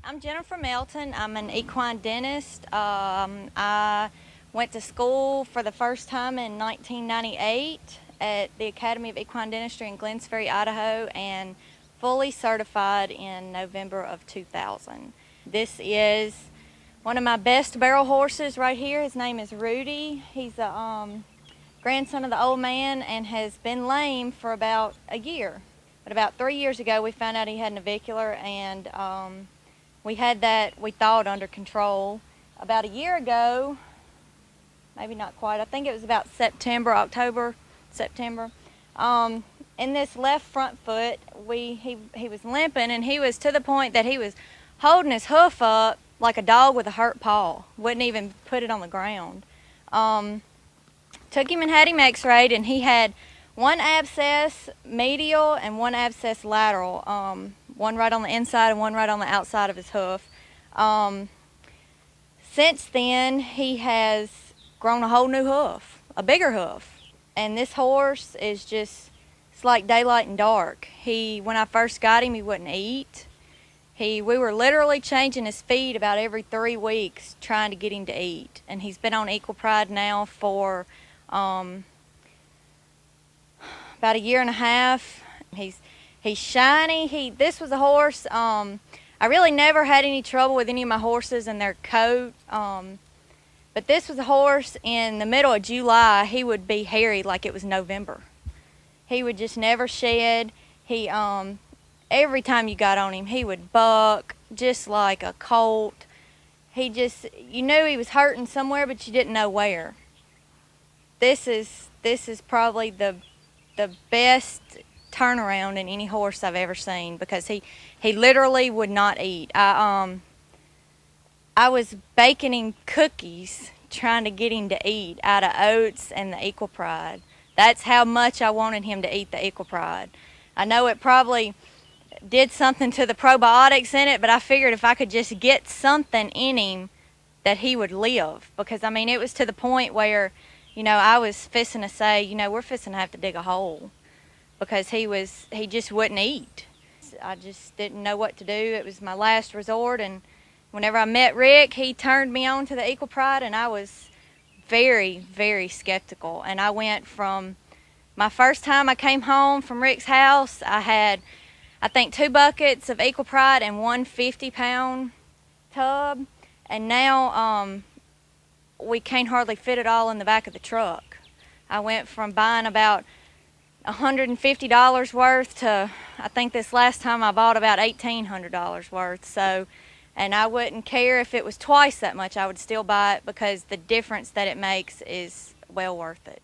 I'm Jennifer Melton. I'm an equine dentist. I went to school for the first time in 1998 at the Academy of Equine Dentistry in Glenns Ferry, Idaho, and fully certified in November of 2000. This is one of my best barrel horses right here. His name is Rudy. He's a grandson of the old man and has been lame for about a year. But about 3 years ago, we found out he had navicular, and we had that, we thought, under control. About a year ago, maybe not quite, I think it was about September. In this left front foot, he was limping, and he was to the point that he was holding his hoof up like a dog with a hurt paw. Wouldn't even put it on the ground. Took him and had him x-rayed, and he had one abscess medial and one abscess lateral, one right on the inside and one right on the outside of his hoof. Since then, he has grown a whole new hoof, a bigger hoof. And this horse is just, it's like daylight and dark. When I first got him, he wouldn't eat. We were literally changing his feed about every 3 weeks trying to get him to eat. And he's been on Equal Pride now for about a year and a half. He's shiny. This was a horse. I really never had any trouble with any of my horses and their coat. But this was a horse in the middle of July. He would be hairy like it was November. He would just never shed. Every time you got on him, he would buck just like a colt. You knew he was hurting somewhere, but you didn't know where. This is probably the best turnaround in any horse I've ever seen, because he literally would not eat. I was baking him cookies trying to get him to eat out of oats and the Equal Pride. That's how much I wanted him to eat the Equal Pride. I know it probably did something to the probiotics in it, but I figured if I could just get something in him that he would live. Because, I mean, it was to the point where, I was fixing to say, we're fixing to have to dig a hole, because he just wouldn't eat. I just didn't know what to do. It was my last resort, and whenever I met Rick, he turned me on to the Equal Pride, and I was very, very skeptical. And I went from my first time I came home from Rick's house, I had, I think, 2 buckets of Equal Pride and 1 50-pound tub, and now we can't hardly fit it all in the back of the truck. I went from buying about $150 worth to, I think this last time I bought about $1,800 worth. So, and I wouldn't care if it was twice that much, I would still buy it, because the difference that it makes is well worth it.